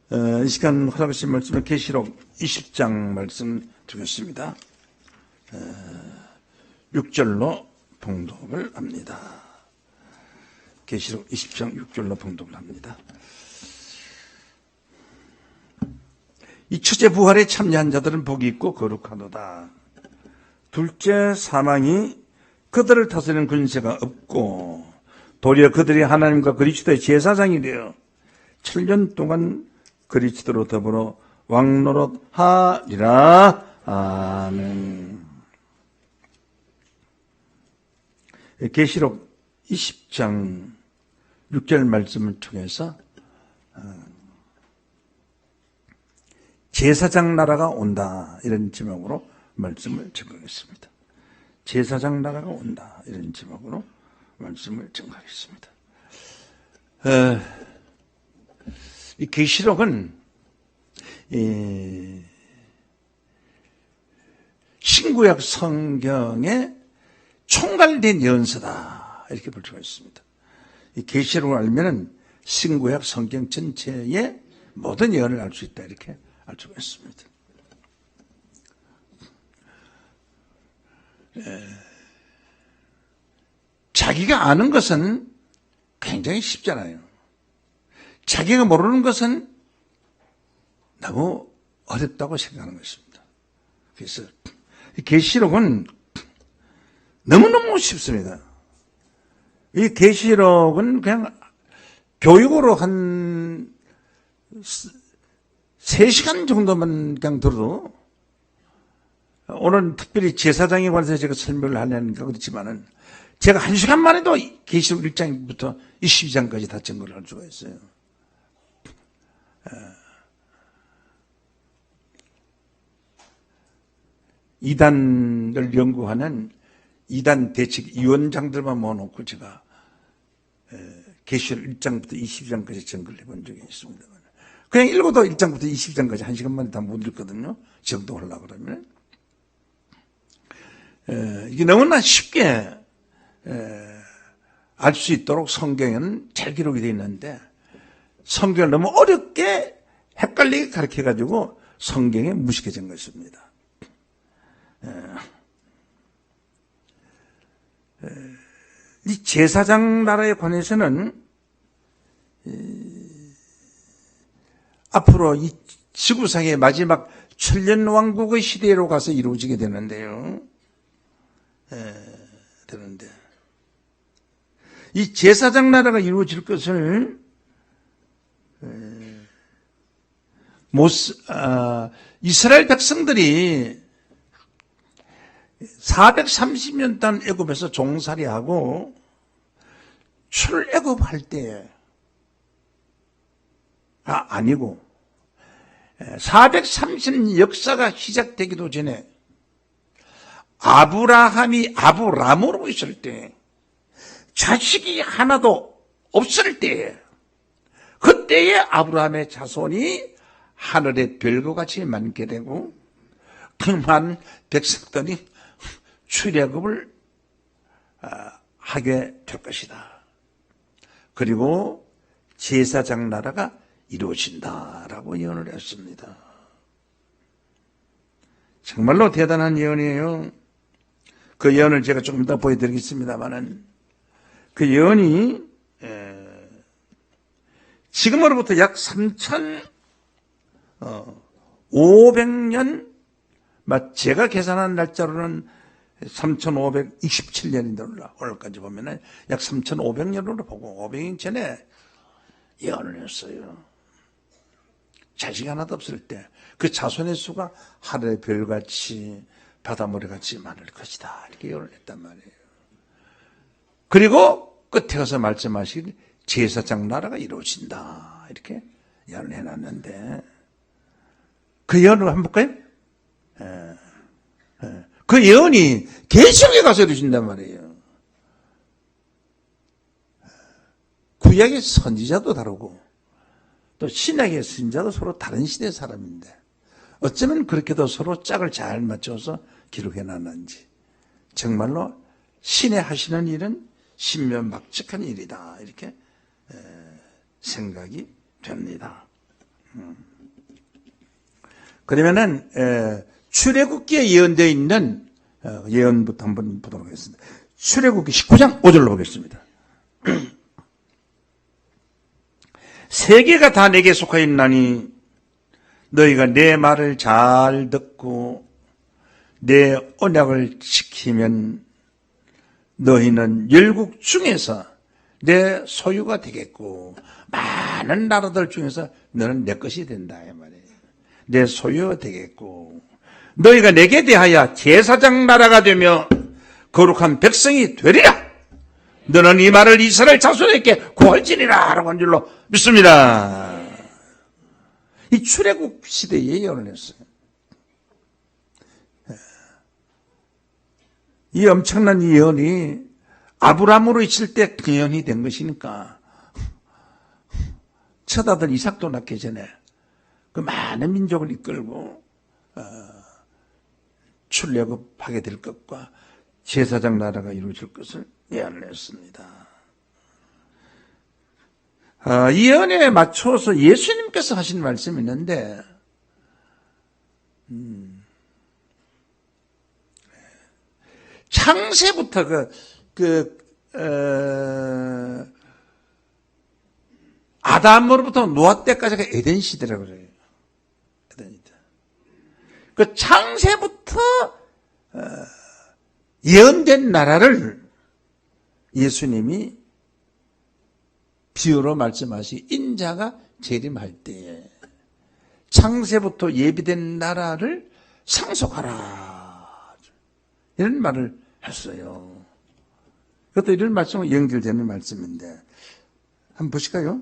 이 시간 허락하신 말씀은 계시록 20장 말씀 드리겠습니다. 6절로 봉독을 합니다. 계시록 20장 6절로 봉독을 합니다. 이 첫째 부활에 참여한 자들은 복이 있고 거룩하도다. 둘째 사망이 그들을 다스리는 근세가 없고 도리어 그들이 하나님과 그리스도의 제사장이 되어 7년 동안 그리스도로 더불어 왕노릇하리라. 아멘. 계시록 20장 6절 말씀을 통해서 제사장 나라가 온다 이런 제목으로 말씀을 증거하겠습니다. 제사장 나라가 온다 이런 제목으로 말씀을 증거하겠습니다. 이 계시록은 신구약 성경의 총괄된 예언서다 이렇게 볼 수가 있습니다. 이 계시록을 알면은 신구약 성경 전체의 모든 예언을 알 수 있다 이렇게 알 수가 있습니다. 자기가 아는 것은 굉장히 쉽잖아요. 자기가 모르는 것은 너무 어렵다고 생각하는 것입니다. 그래서 계시록은 너무너무 쉽습니다. 이 계시록은 그냥 교육으로 한 3시간 정도만 그냥 들어도, 오늘 특별히 제사장에 관해서 제가 설명을 하려니까 그렇지만은 제가 1시간만 해도 계시록 1장부터 22장까지 다 증거를 할 수가 있어요. 이단을 연구하는 이단 대책 위원장들만 모아놓고 제가 계시록 1장부터 22장까지 증거를 해본 적이 있습니다. 그냥 읽어도 1장부터 22장까지 1시간만에 다 못 읽거든요. 정독하려고 그러면. 이게 너무나 쉽게 알 수 있도록 성경에는 잘 기록이 되어 있는데, 성경을 너무 어렵게 헷갈리게 가르쳐가지고 성경에 무식해진 것입니다. 이 제사장 나라에 관해서는 앞으로 이 지구상의 마지막 천년왕국의 시대로 가서 이루어지게 되는데요. 이 제사장 나라가 이루어질 것을 이스라엘 백성들이 430년 동안 애굽에서 종살이하고 출애굽할 때, 아니고 430년 역사가 시작되기도 전에 아브라함이 아브람으로 있을 때, 자식이 하나도 없을 때, 그때에 아브라함의 자손이 하늘의 별과 같이 많게 되고 그 많은 백성들이 출애굽을 하게 될 것이다. 그리고 제사장 나라가 이루어진다라고 예언을 했습니다. 정말로 대단한 예언이에요. 그 예언을 제가 조금 이따 보여드리겠습니다만은, 그 예언이 지금으로부터 약 3,500년, 제가 계산한 날짜로는 3,527년인데 오늘까지 보면은 약 3,500년으로 보고 500년 전에 예언을 했어요. 자식이 하나도 없을 때 그 자손의 수가 하늘의 별같이 바닷모래같이 많을 것이다 이렇게 예언을 했단 말이에요. 그리고 끝에 가서 말씀하신 제사장 나라가 이루어진다 이렇게 예언을 해놨는데, 그 예언을 한번 볼까요? 그 예언이 계시록에 가서 이루어진단 말이에요. 구약의 선지자도 다르고 또 신약의 선지자도 서로 다른 시대의 사람인데 어쩌면 그렇게도 서로 짝을 잘 맞춰서 기록해놨는지, 정말로 신의 하시는 일은 신면막측한 일이다 이렇게 생각이 됩니다. 그러면은 출애굽기에 예언되어 있는 예언부터 한번 보도록 하겠습니다. 출애굽기 19장 5절로 보겠습니다. 세계가 다 내게 속하여 있나니 너희가 내 말을 잘 듣고 내 언약을 지키면 너희는 열국 중에서 내 소유가 되겠고 많은 나라들 중에서 너는 내 것이 된다 이 말이에요. 내 소유가 되겠고 너희가 내게 대하여 제사장 나라가 되며 거룩한 백성이 되리라. 너는 이 말을 이스라엘 자손에게 구할지니라 라고 한 줄로 믿습니다. 이 출애굽 시대에 예언을 했어요. 이 엄청난 예언이 아브라함으로 있을 때 예언이 된 것이니까 첫 아들 이삭도 낳기 전에 그 많은 민족을 이끌고 출애굽하게 될 것과 제사장 나라가 이루어질 것을 예언을 했습니다. 이 예언에 맞춰서 예수님께서 하신 말씀이 있는데 창세부터 아담으로부터 노아 때까지가 에덴 시대라고 그래요. 에덴 시대. 그 창세부터 예언된 나라를 예수님이 비유로 말씀하시 인자가 재림할 때에 창세부터 예비된 나라를 상속하라 이런 말을 했어요. 그것도 이런 말씀과 연결되는 말씀인데 한번 보실까요?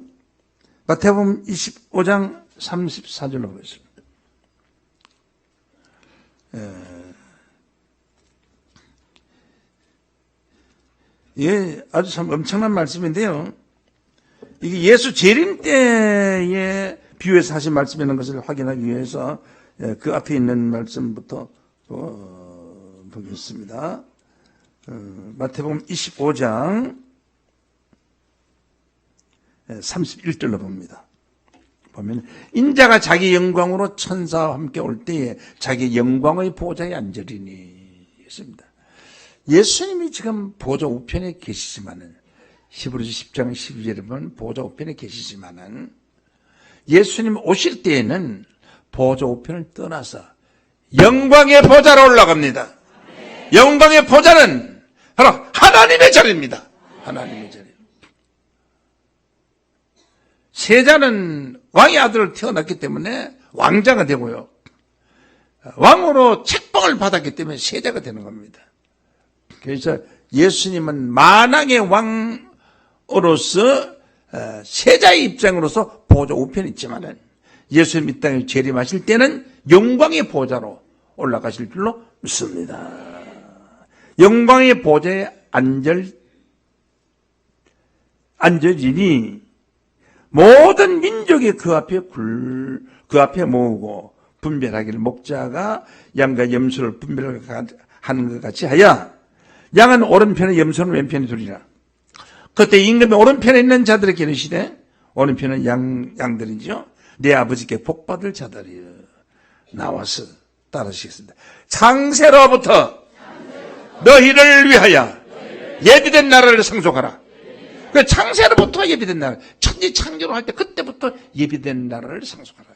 마태복음 25장 34절로 보겠습니다. 예, 아주 참 엄청난 말씀인데요. 이게 예수 재림 때에 비유해서 하신 말씀이라는 것을 확인하기 위해서 그 앞에 있는 말씀부터 보겠습니다. 마태복음 25장 31절로 봅니다. 보면 인자가 자기 영광으로 천사와 함께 올 때에 자기 영광의 보좌에 앉으리니 했습니다. 예수님이 지금 보좌 우편에 계시지만은 히브리서 10장 12절에 보면 보좌 우편에 계시지만은 예수님 오실 때에는 보좌 우편을 떠나서 영광의 보좌로 올라갑니다. 영광의 보좌는 바로 하나님의 자리입니다. 하나님의 자리. 세자는 왕의 아들을 태어났기 때문에 왕자가 되고요. 왕으로 책봉을 받았기 때문에 세자가 되는 겁니다. 그래서 예수님은 만왕의 왕으로서 세자의 입장으로서 보좌 우편에 있지만은 예수님 이 땅에 재림하실 때는 영광의 보좌로 올라가실 줄로 믿습니다. 영광의 보좌에 앉으리니 모든 민족이 그 앞에 모으고 분별하기를 목자가 양과 염소를 분별하는 것 같이 하여 양은 오른편에 염소는 왼편에 두리라. 그때 임금의 오른편에 있는 자들에게 이르시되 오른편은 양들이죠. 내 아버지께 복받을 자들이여 나와서 따르시겠습니다. 창세로부터 너희를 위하여 예비된 나라를 상속하라. 그 창세로부터 예비된 나라, 천지 창조를 할 때 그때부터 예비된 나라를 상속하라.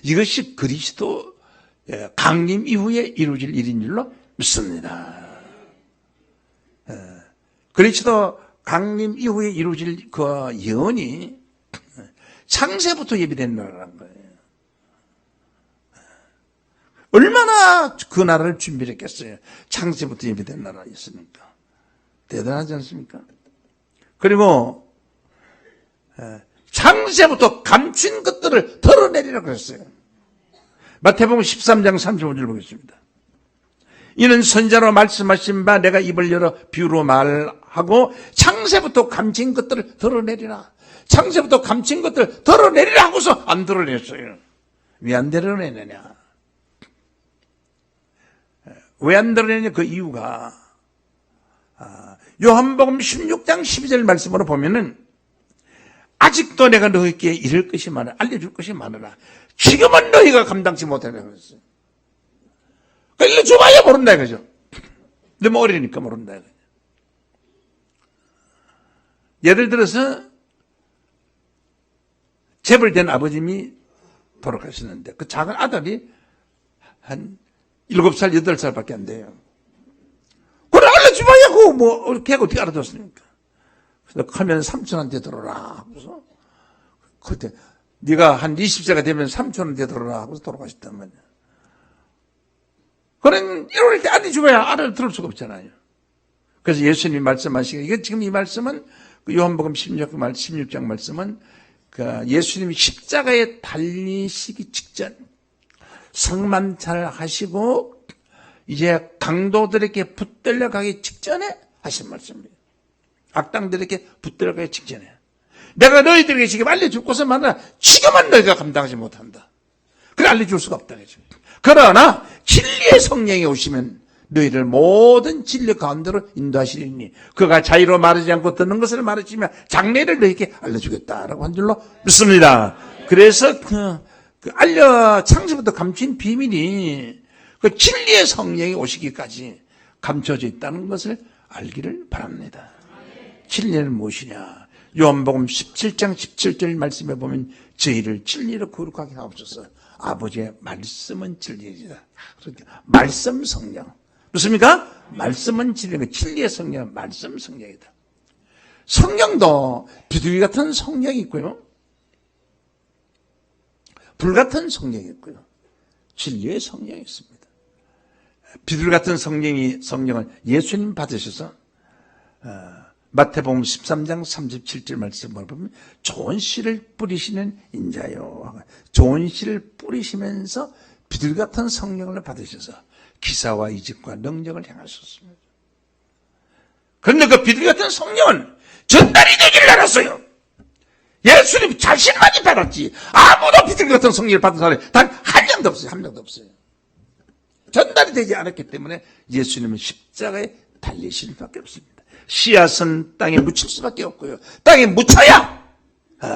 이것이 그리스도 강림 이후에 이루어질 일인 줄로 믿습니다. 그리스도 강림 이후에 이루어질 그 예언이 창세부터 예비된 나라라는 거예요. 얼마나 그 나라를 준비했겠어요. 창세부터 예비된 나라였으니까. 대단하지 않습니까? 그리고 창세부터 감춘 것들을 털어내리라고 했어요. 마태복음 13장 35절 보겠습니다. 이는 선자로 말씀하신 바 내가 입을 열어 비유로 말하고 창세부터 감춘 것들을 털어내리라. 창세부터 감춘 것들을 털어내리라 하고서 안 털어냈어요. 왜 안 털어내느냐? 왜 안 털어내냐? 그 이유가 요한복음 16장 12절 말씀으로 보면은 아직도 내가 너희에게 이럴 것이 많아, 알려줄 것이 많으나 지금은 너희가 감당치 못하는 거였어요. 그러니까 줘봐야 모른다 이거죠. 너무 어리니까 모른다 이거죠. 예를 들어서 재벌된 아버님이 돌아가셨는데 그 작은 아들이 한 7살, 8살밖에 안 돼요. 그래 알려줘봐야 걔가 어떻게 알아줬습니까? 그래서 크면 삼촌한테 들어라 하고서 그때 네가 한 20세가 되면 삼촌한테 들어라 하고서 돌아가셨단 말이야. 그런 이럴 때 알려줘봐야 알아들을 수가 없잖아요. 그래서 예수님이 말씀하시기에 이게 지금 이 말씀은 요한복음 16장 말씀은 예수님이 십자가에 달리시기 직전 성만찬을 하시고 이제 강도들에게 붙들려 가기 직전에 하신 말씀입니다. 악당들에게 붙들려 가기 직전에 내가 너희들에게 지금 알려줄 것은 많으나 지금은 너희가 감당하지 못한다. 그래 알려줄 수가 없다. 그러나 진리의 성령이 오시면 너희를 모든 진리 가운데로 인도하시리니 그가 자유로 말하지 않고 듣는 것을 말하시며 장래를 너희에게 알려주겠다라고 한 줄로 믿습니다. 그래서 창세부터 감춘 비밀이 그 진리의 성령이 오시기까지 감춰져 있다는 것을 알기를 바랍니다. 진리는 무엇이냐? 요한복음 17장 17절 말씀에 보면 저희를 진리로 거룩하게 하옵소서. 아버지의 말씀은 진리이다. 말씀 성령. 그렇습니까? 말씀은 진리가 진리의 성령, 말씀 성령이다. 성령도 비둘기 같은 성령이 있고요. 불 같은 성령이 있고요. 진리의 성령이 있습니다. 비둘기 같은 성령은 예수님 받으셔서 마태복음 13장 37절 말씀을 보면 좋은 씨를 뿌리시는 인자요. 좋은 씨를 뿌리시면서 비둘기 같은 성령을 받으셔서 기사와 이적과 능력을 행하셨습니다. 그런데 그 비둘기 같은 성령은 전달이 되기를 알았어요. 예수님 자신만이 받았지 아무도 비둘기 같은 성령을 받은 사람이 단 한 명도 없어요. 한 명도 없어요. 전달이 되지 않았기 때문에 예수님은 십자가에 달리실 수밖에 없습니다. 씨앗은 땅에 묻힐 수밖에 없고요. 땅에 묻혀야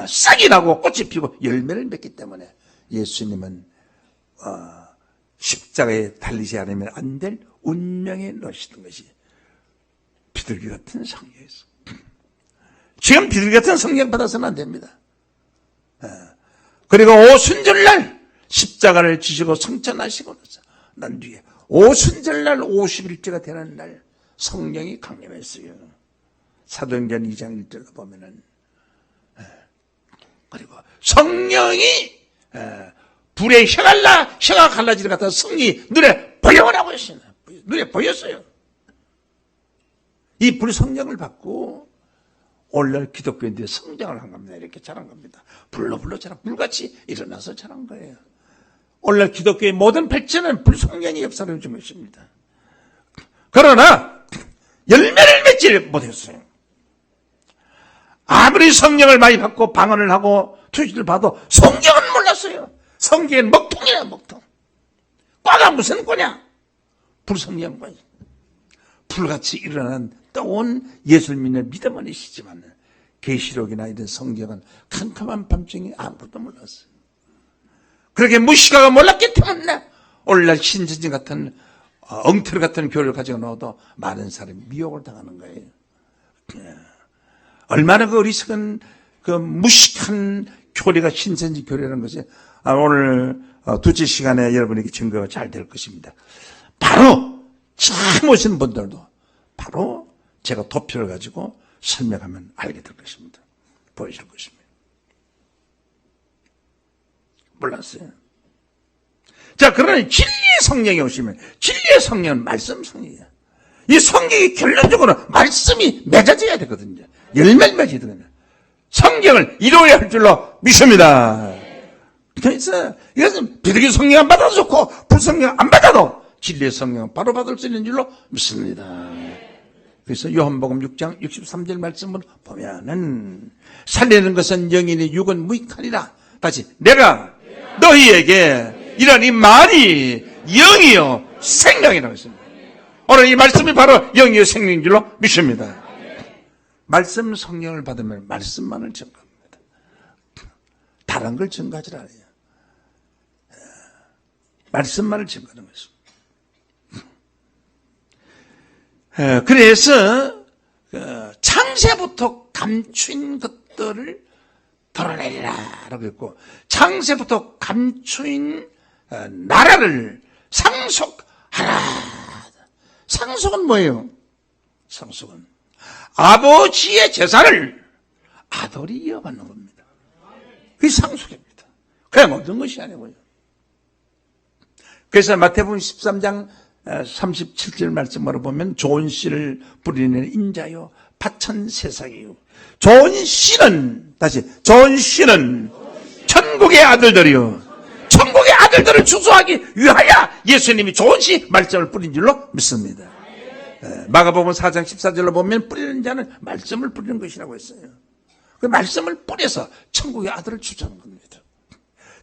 싹이 나고 꽃이 피고 열매를 맺기 때문에 예수님은 십자가에 달리지 않으면 안 될 운명에 넣으시던 것이 비둘기 같은 성령이었어. 지금 비둘기 같은 성령 받아서는 안 됩니다. 그리고 오순절날 십자가를 지시고 성천하시고 난 뒤에 오순절날 50일째가 되는 날 성령이 강림했어요. 사도행전 2장 1절로 보면은 그리고 성령이 불에 혀가 갈라지는 것 같은 성령이 눈에 보여라고 했어요. 눈에 보였어요. 이 불성령을 받고 오늘날 기독교인들이 성장을 한 겁니다. 이렇게 자란 겁니다. 불로 자란 불같이 일어나서 자란 거예요. 오늘날 기독교의 모든 발전은 불성령이 역사를 해준 것입니다. 그러나 열매를 맺지 못했어요. 아무리 성령을 많이 받고 방언을 하고 투시를 봐도 성경은 몰랐어요. 성경은 먹통이야 먹통. 과가 무슨 과냐? 불성령과 불같이 일어난 떠온 예수를 믿는 믿음은 있지만 계시록이나 이런 성경은 캄캄한 밤중에 아무것도 몰랐어요. 그렇게 무시가가 몰랐기 때문에 오늘날 신천지 같은 엉터리 같은 교리를 가지고 나와도 많은 사람이 미혹을 당하는 거예요. 얼마나 그 어리석은 그 무식한 교리가 신천지 교리라는 것이 오늘 두째 시간에 여러분에게 증거가 잘 될 것입니다. 바로 처음 오신 분들도 바로 제가 도표를 가지고 설명하면 알게 될 것입니다. 보여줄 것입니다. 몰랐어요. 자, 그러나 진리의 성령이 오시면 진리의 성령은 말씀 성령이에요. 이 성경이 결론적으로 말씀이 맺어져야 되거든요. 열매를 맺어야 되거든요. 성경을 이루어야 할 줄로 믿습니다. 그래서 이것은 비둘기 성령 안 받아도 좋고 불성령 안 받아도 진리의 성령 바로 받을 수 있는 줄로 믿습니다. 그래서 요한복음 6장 63절 말씀을 보면은 살리는 것은 영이니 육은 무익하니라. 다시 내가 너희에게 이런 이 말이 영이요 생명이라고 했습니다. 오늘 이 말씀이 바로 영이요 생명인 줄로 믿습니다. 말씀 성령을 받으면 말씀만을 증거합니다. 다른 걸 증거하지 않아요. 말씀만을 증거하는 것입니다. 그래서 창세부터 감추인 것들을 드러내리라 라고 했고, 창세부터 감추인 나라를 상속하라. 상속은 뭐예요? 상속은 아버지의 재산을 아들이 이어받는 겁니다. 그게 상속입니다. 그냥 얻은 것이 아니고요. 그래서 마태복음 13장 37절 말씀으로 보면 좋은 씨를 뿌리는 인자요 파천 세상이요. 좋은 씨는, 다시, 좋은 씨는 천국의 아들들이요. 천국의 아들들을 주소하기 위하여 예수님이 좋은 씨 말씀을 뿌린 줄로 믿습니다. 마가복음 4장 14절로 보면 뿌리는 자는 말씀을 뿌리는 것이라고 했어요. 그 말씀을 뿌려서 천국의 아들을 주소하는 겁니다.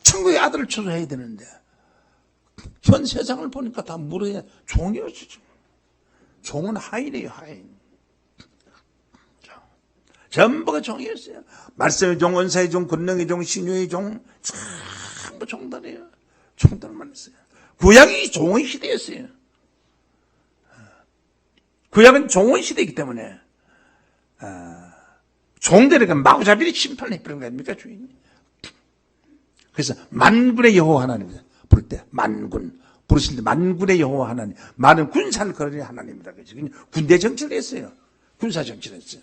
천국의 아들을 주소해야 되는데 현 세상을 보니까 다 물어야 종이었죠. 종은 하인이에요, 하인. 전부가 종이었어요. 말씀의 종, 은사의 종, 권능의 종, 신유의 종, 전부 종들이에요. 종들만 했어요. 구약이 종의 시대였어요. 구약은 종의 시대이기 때문에 종들에게 마구잡이로 심판해버린 거 아닙니까, 주인이? 그래서 만군의 여호와 하나님 부를 때 만군 부르실 때 만군의 여호와 하나님, 많은 군사를 거느린 하나님이다. 그래서 군대 정치를 했어요. 군사 정치를 했어요.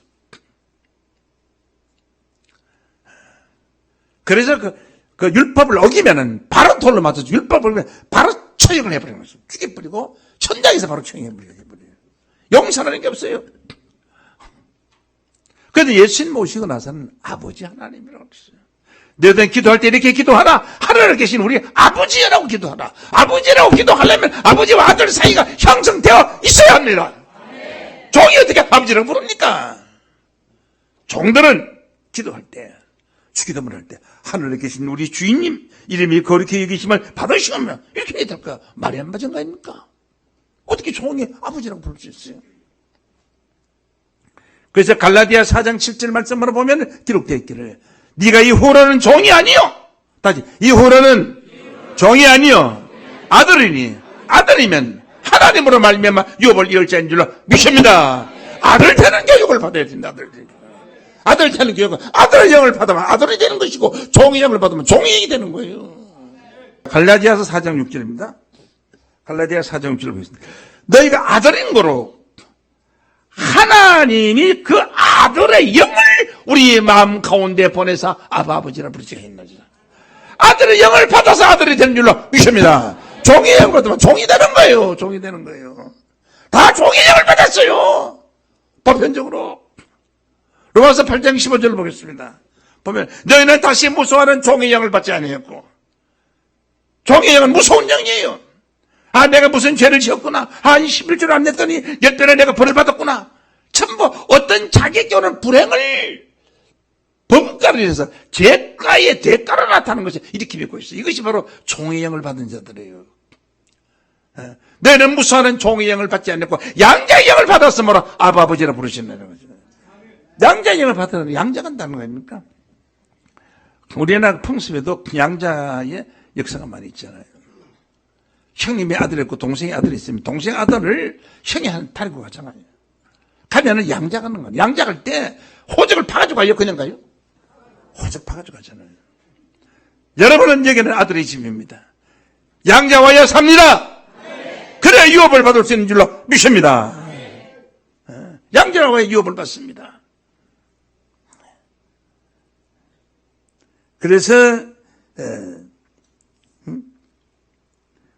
그래서 그 율법을 어기면은 바로 돌로 맞아서 율법을 어기면 바로 처형을 해버리는 거죠. 죽여버리고 현장에서 바로 처형해버려요. 용서하는 게 없어요. 그래도 예수님 모시고 나서는 아버지 하나님이라고 했어요. 너희들 기도할 때 이렇게 기도하라. 하늘에 계신 우리 아버지라고 기도하라. 아버지라고 기도하려면 아버지와 아들 사이가 형성되어 있어야 합니다. 종이 어떻게 아버지라고 부릅니까? 종들은 기도할 때, 주기도문을 할 때 하늘에 계신 우리 주인님 이름이 거룩히 여기심을 받으시오며 이렇게 해야 될까? 말이 안 맞은 거 아닙니까? 어떻게 종이 아버지라고 부를 수 있어요? 그래서 갈라디아 4장 7절 말씀으로 보면 기록되어 있기를 네가 이 호라는 종이 아니요. 다시 이 호라는 종이 아니요 아들이니 아들이면 하나님으로 말미암아 유업을 이을 자인 줄로 믿습니다. 아들 되는 교육을 받아야 된다. 아들 되는 교육은 아들의 영을 받으면 아들이 되는 것이고 종의 영을 받으면 종이 되는 거예요. 갈라디아서 4장 6절입니다. 갈라디아 4장 6절을 보겠습니다. 너희가 아들인 거로 하나님이 그 아들의 영을 우리 마음 가운데 보내서 아버지라 부르시게 했나지. 아들의 영을 받아서 아들이 되는 줄로 믿습니다. 종의 영을 받으면 종이 되는 거예요. 종이 되는 거예요. 다 종의 영을 받았어요. 보편적으로. 로마서 8장 15절을 보겠습니다. 보면 너희는 다시 무서워하는 종의 영을 받지 아니했고, 종의 영은 무서운 영이에요. 아, 내가 무슨 죄를 지었구나. 아, 11조를 안 냈더니 10배나 내가 벌을 받았구나. 전부 어떤 자기에게 오는 불행을 범가를 해서 죄가의 대가로 나타나는 것이 이렇게 믿고 있어요. 이것이 바로 종의 영을 받은 자들이에요. 너는 무수하는 종의 영을 받지 않았고 양자의 영을 받았으므로 아버지라 부르신다는 거죠. 양자의 영을 받으면 양자간다는 거 아닙니까? 우리나라 풍습에도 양자의 역사가 많이 있잖아요. 형님의 아들이 있고 동생의 아들이 있으면 동생 아들을 형이 데리고 가잖아요. 가면은 양자 가는 거예요. 양자 갈 때 호적을 파가지고 가요? 그냥 가요? 호적 파가지고 가잖아요. 여러분은 여기는 아들의 집입니다. 양자와야 삽니다. 그래야 유업을 받을 수 있는 줄로 믿습니다. 양자와야 유업을 받습니다. 그래서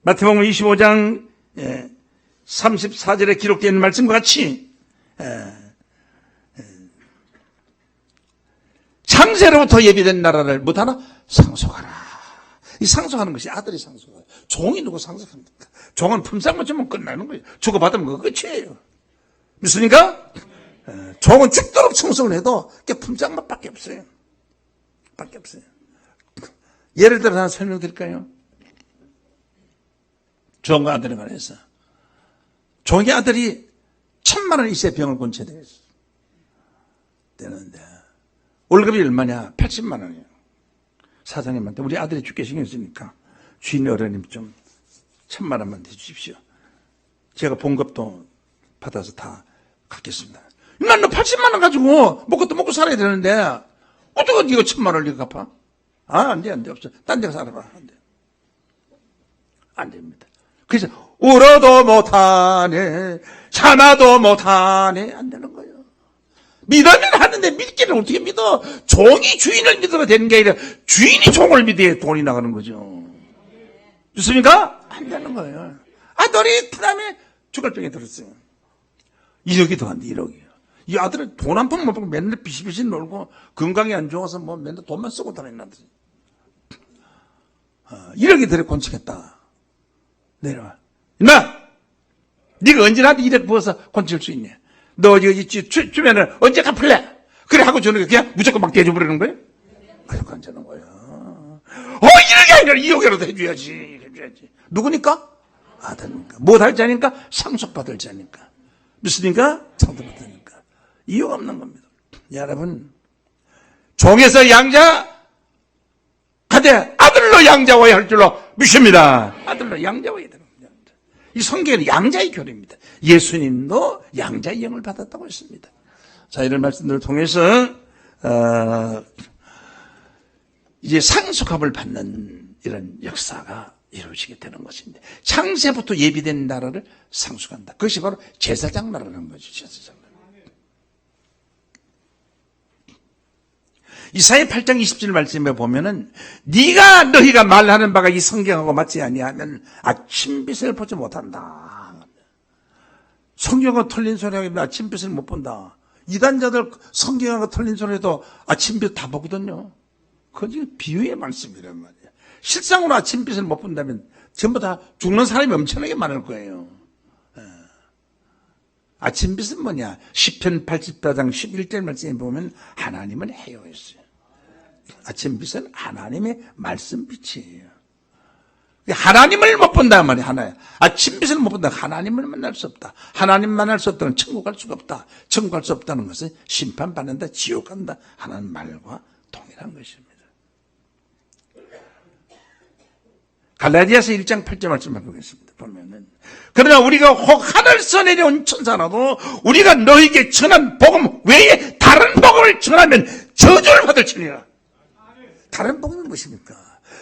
마태복음 25장 34절에 기록되어 있는 말씀과 같이 창세로부터 예비된 나라를 못하나? 상속하라. 이 상속하는 것이 아들이 상속해요. 종이 누구 상속합니까? 종은 품삯만 주면 끝나는 거예요. 주고받으면 그거 끝이에요. 믿습니까? 종은 죽도록 충성을 해도 품삯만 밖에 없어요. 밖에 없어요. 예를 들어 하나 설명드릴까요? 종과 아들에 관해서. 종의 아들이 1,000,000원 이세 병을 고쳐야 되는데 월급이 얼마냐? 80만 원이에요. 사장님한테 우리 아들이 죽게 생겼으니까 주인 어른님 좀 1,000만 원만 대주십시오. 제가 봉급도 받아서 다 갚겠습니다. 난 너 80만 원 가지고 먹고도 먹고 살아야 되는데 어떻게 이거 1,000만 원을 갚아? 안 돼, 없어. 딴 데 살아봐. 안 돼. 안 됩니다. 그래서 울어도 못하네, 참아도 못하네, 안 되는 거예요. 믿으면 하는데 믿기를 어떻게 믿어? 종이 주인을 믿어야 되는 게 아니라 주인이 종을 믿어야 돈이 나가는 거죠. 좋습니까? 안 되는 거예요. 아들이 그 다음에 죽을 병에 들었어요. 1억이 더 안 돼, 1억이요. 이 아들은 돈 한 푼 못 받고 맨날 비시비시 놀고 건강이 안 좋아서 뭐 맨날 돈만 쓰고 다녔나. 1억이 들어 곤치겠다. 내려와. 임마! 네가 언제 나한테 1억 부어서 곤칠 수 있냐? 너 이거 주면은 언제 갚을래? 그래 하고 저는 그냥 무조건 막 대줘버리는 거예요? 그렇게 안 되는 거야. 1억이 아니라 2억이라도 해줘야지. 누구니까? 아들니까. 못할 자니까? 상속받을 자니까. 믿습니까? 상속받으니까. 이유가 없는 겁니다. 여러분, 종에서 양자, 가되 아들로 양자와야 할 줄로 믿습니다. 아들로 양자와야 되는 겁니다. 이 성경에는 양자의 교리입니다. 예수님도 양자의 영을 받았다고 했습니다. 자, 이런 말씀들을 통해서 이제 상속함을 받는 이런 역사가 이루어지게 되는 것인데, 창세부터 예비된 나라를 상속한다. 그것이 바로 제사장 나라라는 거죠. 제사장 나라. 이사야 8장 20절 말씀에 보면은 너희가 말하는 바가 이 성경하고 맞지 아니하면 아침빛을 보지 못한다. 성경과 틀린 소리 하면 아침빛을 못 본다. 이단자들 성경하고 틀린 소리도 아침빛 다 보거든요. 그건 비유의 말씀이란 말이에요. 실상으로 아침빛을 못 본다면 전부 다 죽는 사람이 엄청나게 많을 거예요. 아침빛은 뭐냐? 시편 84장 11절 말씀에 보면 하나님은 해요 했어요. 아침빛은 하나님의 말씀빛이에요. 하나님을 못 본다 말이야. 하나야. 아침빛을 못 본다. 하나님을 만날 수 없다. 하나님 만날 수 없다는 천국 갈 수가 없다. 천국 갈 수 없다는 것은 심판받는다, 지옥 간다 하는 말과 동일한 것입니다. 갈라디아서 1장 8절 말씀을 보겠습니다. 보면은, 그러나 우리가 혹 하늘에서 내려온 천사라도 우리가 너에게 전한 복음 외에 다른 복음을 전하면 저주를 받을지니라. 다른 복음이 무엇입니까?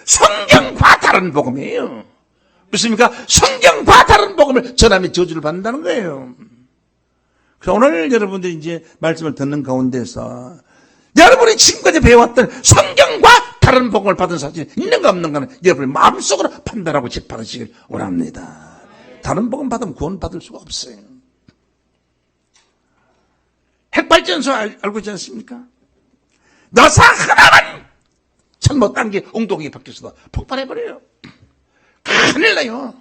성경과 다른 복음이에요. 무엇입니까? 성경과 다른 복음을 전하면 저주를 받는다는 거예요. 그래서 오늘 여러분들이 이제 말씀을 듣는 가운데서 여러분이 지금까지 배워왔던 성경과 다른 복음을 받은 사실이 있는가 없는가는 여러분이 마음속으로 판단하고 집행하시길 원합니다. 다른 복음 받으면 구원 받을 수가 없어요. 핵발전소 알고 있지 않습니까? 나사 하나만 잘못 딴 게 엉덩이에 박혀서도 폭발해버려요. 큰일 나요.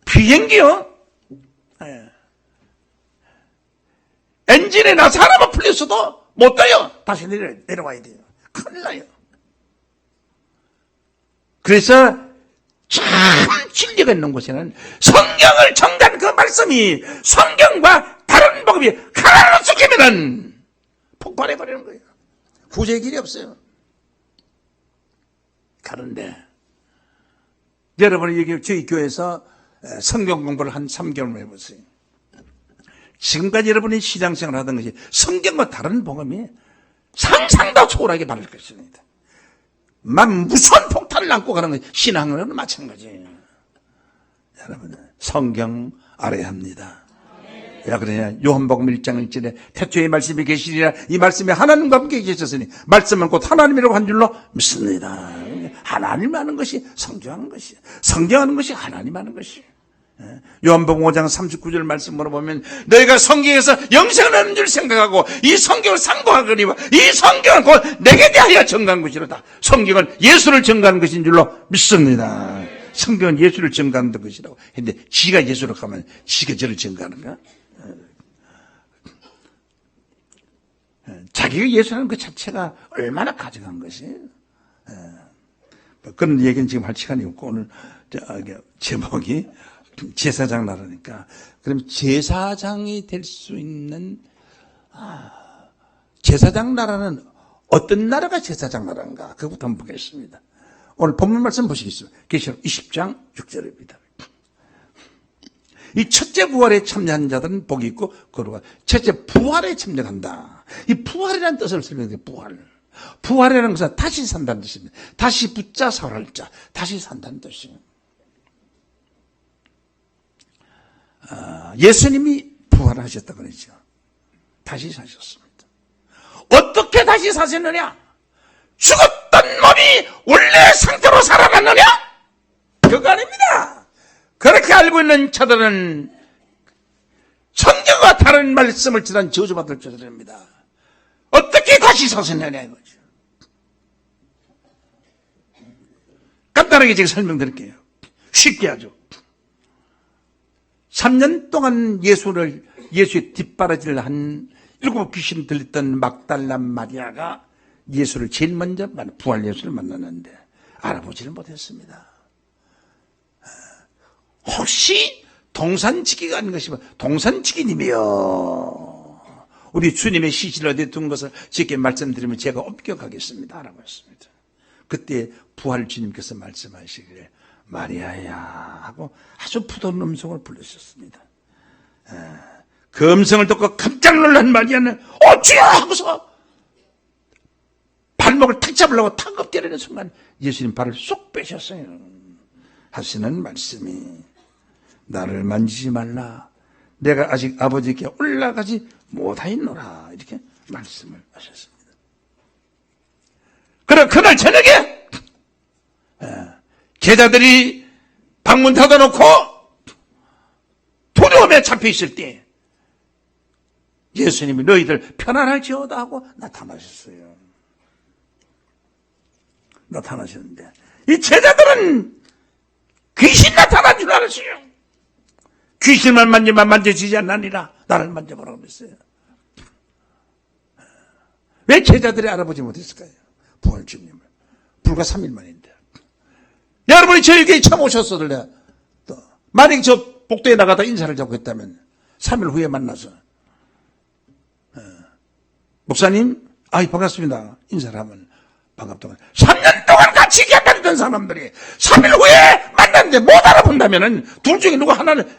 비행기요. 엔진에 나사 하나만 풀렸어도 못 떠요. 다시 내려와야 돼요. 큰일 나요. 그래서 참 진리가 있는 곳에는 성경을 정한 그 말씀이 성경과 다른 복음이 하나로 섞이면은 폭발해버리는 거예요. 구제의 길이 없어요. 그런데 여러분이 여기 저희 교회에서 성경 공부를 한 3개월 해보세요. 지금까지 여러분이 신앙생활을 하던 것이 성경과 다른 복음이 상상도 초월하게 바뀔 것입니다. 무서운 폭탄을 안고 가는 것이 신앙으로는 마찬가지예요. 여러분, 성경 알아야 합니다. 야, 그러냐. 요한복음 1장 1절에 태초에 말씀이 계시리라. 이 말씀이 하나님과 함께 계셨으니 말씀은 곧 하나님이라고 한 줄로 믿습니다. 하나님 아는 것이 성경하는 것이에요. 성경하는 것이 하나님 아는 것이에요. 요한복음 5장 39절 말씀으로 보면 너희가 성경에서 영생을 얻는 줄 생각하고 이 성경을 상고하거니와 이 성경은 곧 내게 대하여 증거한 것이로다. 성경은 예수를 증거하는 것인 줄로 믿습니다. 성경은 예수를 증거하는 것이라고 했는데 지가 예수로 가면 지가 저를 증거하는가? 자기가 예수라는 그 자체가 얼마나 가져간 것이에요. 그런 얘기는 지금 할 시간이 없고 오늘 제목이 제사장 나라니까. 그럼 제사장이 될 수 있는 제사장 나라는 어떤 나라가 제사장 나라인가? 그것부터 한번 보겠습니다. 오늘 본문 말씀 보시겠습니다. 계시록 20장 6절입니다. 이 첫째 부활에 참여한 자들은 복이 있고 거룩하. 첫째 부활에 참여한다. 이 부활이라는 뜻을 설명해요. 부활이라는 것은 다시 산다는 뜻입니다. 다시 붙자 살할 자, 다시 산다는 뜻이에요. 예수님이 부활하셨다 그러죠. 다시 사셨습니다. 어떻게 다시 사셨느냐? 죽었던 몸이 원래 상태로 살아났느냐? 그거 아닙니다. 그렇게 알고 있는 자들은 성경과 다른 말씀을 지난 저주받을 자들입니다. 어떻게 다시 사셨느냐 이거죠. 간단하게 제가 설명드릴게요. 쉽게 하죠. 3년 동안 예수의 뒷바라지를 한 7 귀신 들렸던 막달라 마리아가 예수를 제일 먼저 부활 예수를 만났는데 알아보지를 못했습니다. 혹시 동산지기가 아닌 것이면 동산지기님이요. 우리 주님의 시신을 어디에 둔 것을 쉽게 말씀드리면 제가 엄격하겠습니다. 라고 했습니다. 그때 부활 주님께서 말씀하시기를 마리아야 하고 아주 부드러운 음성을 부르셨습니다. 그 음성을 듣고 깜짝 놀란 마리아는 주여 하고서 발목을 탁 잡으려고 탁 엎드리는 순간 예수님 발을 쏙 빼셨어요. 하시는 말씀이 나를 만지지 말라. 내가 아직 아버지께 올라가지 못하였노라. 이렇게 말씀을 하셨습니다. 그럼 그날 저녁에 제자들이 방문 닫아놓고 두려움에 잡혀 있을 때 예수님이 너희들 편안할지어다 하고 나타나셨어요. 나타나셨는데 이 제자들은 귀신 나타난 줄 알았어요. 귀신만 만지면 만져지지 않느니라. 나를 만져보라고 그랬어요. 왜 제자들이 알아보지 못했을까요? 부활 주님을. 불과 3일 만인데. 여러분이 저에게 처음 오셨어도 또 만약에 저 복도에 나가다 인사를 잡고 했다면 3일 후에 만나서 목사님 반갑습니다. 인사를 하면 반갑다고. 3년 동안 같이 기억했던 사람들이 3일 후에 만났는데 못 알아본다면은 둘 중에 누구 하나는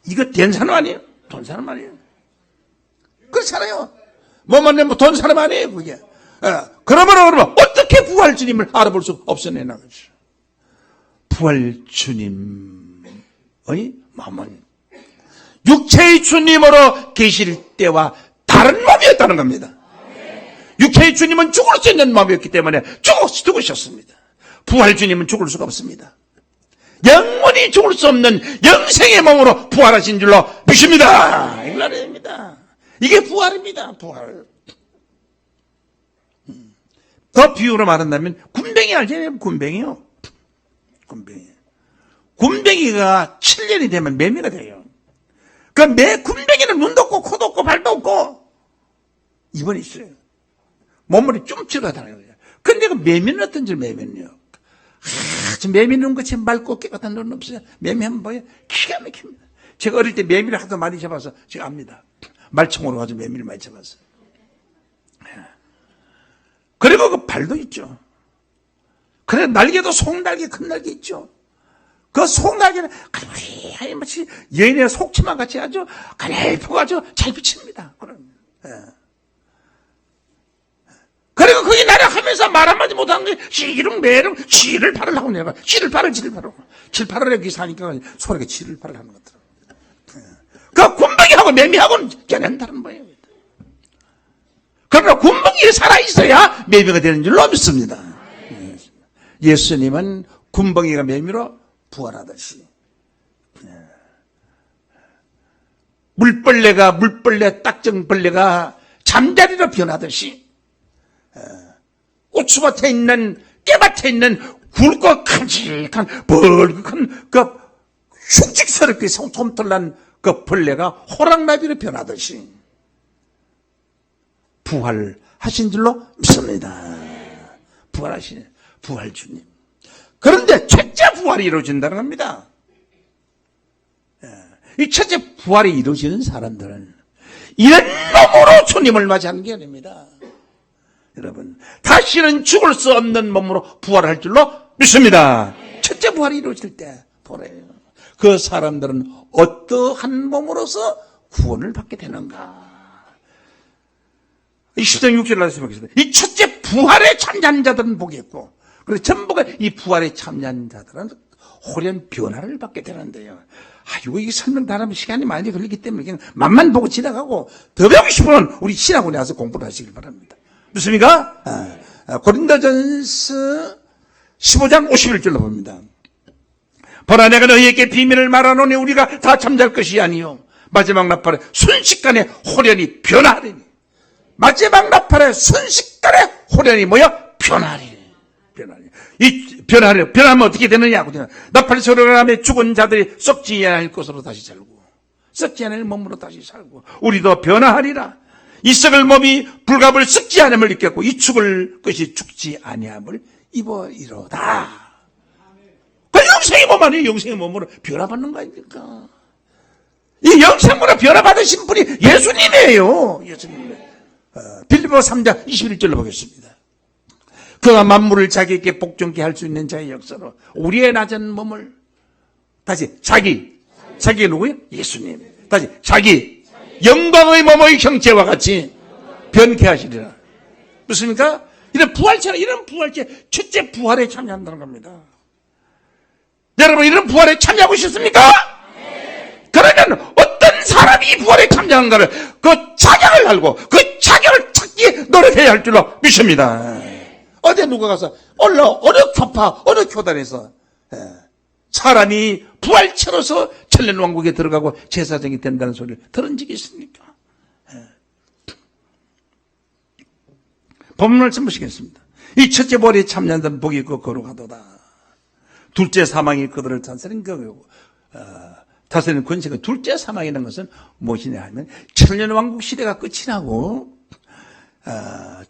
이거 된 사람 아니에요? 돈 사람 아니에요? 그렇잖아요. 뭐 만나면 돈 사람 아니에요 그게. 그러면 어떻게 부활 주님을 알아볼 수 없어내 나가죠. 부활 주님의 마음은 육체의 주님으로 계실 때와 다른 마음이었다는 겁니다. 육체의 주님은 죽을 수 있는 마음이었기 때문에 죽으셨습니다. 부활 주님은 죽을 수가 없습니다. 영원히 죽을 수 없는 영생의 몸으로 부활하신 줄로 믿습니다. 이걸 알아야 됩니다. 이게 부활입니다. 부활. 더 비유로 말한다면 군뱅이 알잖아요. 군뱅이요. 군뱅이가 7년이 되면 매미가 돼요. 그 군뱅이는 눈도 없고 코도 없고 발도 없고 입은 있어요. 몸머리 쫌치가 다녀요. 근데 그 매미는 어떤지 매미는요. 저 매미 눈같이 맑고 깨끗한 눈은 없어요. 매미 한번 봐요. 기가 막힙니다. 제가 어릴 때 매미를 하도 많이 잡아서 제가 압니다. 말총으로 가지고 매미를 많이 잡았어요. 그리고 그 발도 있죠. 그래 날개도 속날개 큰 날개 있죠. 그 속날개는 가늘이 마치 여인의 속치마 같이 아주 가늘고 아주 잘 비칩니다. 그리고 그게 날아가면서 말 한마디 못하는 게 씨름 매름 지를 팔을 하고 내가 지를 팔을 여기 사니까 소리가 지를 팔을 하는 것들. 그 군뱅이하고 매미하고는 전혀 다른 거예요. 그러나 군뱅이 살아있어야 매미가 되는 줄로 믿습니다. 예수님은 군뱅이가 매미로 부활하듯이 물벌레 딱정벌레가 잠자리로 변하듯이 고추밭에 있는 깨밭에 있는 굵고 큼직한 벌겋은 그 흉측스럽게 솜털난 그 벌레가 호랑나비로 변하듯이 부활하신 줄로 믿습니다. 부활하신 부활 주님. 그런데 첫째 부활이 이루어진다는 겁니다. 이 첫째 부활이 이루어지는 사람들은 이런 놈으로 주님을 맞이하는 게 아닙니다. 여러분, 다시는 죽을 수 없는 몸으로 부활할 줄로 믿습니다. 첫째 부활이 이루어질 때 보래요. 그 사람들은 어떠한 몸으로서 구원을 받게 되는가? 이 10장 6절을 다시 보겠습니다. 이 첫째 부활에 참여한 자들은 복이 있고, 그리고 전부가 이 부활에 참여한 자들은 호련 변화를 받게 되는데요. 이게 설명 다 하면 시간이 많이 걸리기 때문에 그냥 맛만 보고 지나가고, 더 배우고 싶으면 우리 신학원에 와서 공부를 하시길 바랍니다. 믿습니까? 고린도전서 15장 51절로 봅니다. 보라, 내가 너희에게 비밀을 말하노니 우리가 다 잠잘 것이 아니요 마지막 나팔에 순식간에 호련이 변화하리니. 마지막 나팔에 순식간에 호련이 뭐야? 변화하리니. 이 변화하면 어떻게 되느냐고. 나팔 소리가 나면 죽은 자들이 썩지 않을 것으로 다시 살고, 썩지 않을 몸으로 다시 살고, 우리도 변화하리라. 이 썩을 몸이 불갑을 썩지 않음을 입겠고, 이 죽을 것이 죽지 아니함을 입어이로다. 그 영생의 몸 아니에요. 영생의 몸으로 변화받는 거 아닙니까? 이 영생으로 변화받으신 분이 예수님이에요. 예수님. 빌립보 3장 21절로 보겠습니다. 그가 만물을 자기에게 복종케 할 수 있는 자의 역사로 우리의 낮은 몸을 다시 자기가 누구예요? 예수님. 다시 자기 영광의 몸의 형체와 같이 변케 하시리라. 무엇입니까? 이런 부활체 첫째 부활에 참여한다는 겁니다. 여러분, 이런 부활에 참여하고 싶습니까? 네. 그러면 어떤 사람이 이 부활에 참여한가를 그 자격을 알고 그 자격을 찾기 노력해야 할 줄로 믿습니다. 네. 어디 누가 가서 어느 교파 어느 교단에서 사람이 부활체로서 천년왕국에 들어가고 제사장이 된다는 소리를 들은 적이 있습니까? 본문 말씀 보시겠습니다. 이 첫째 부활에 참여한다는 복이 있고 거룩하도다. 둘째 사망이 그들을 다스린 거고, 다스리는 권세가 둘째 사망이라는 것은 무엇이냐 하면 천년왕국 시대가 끝이 나고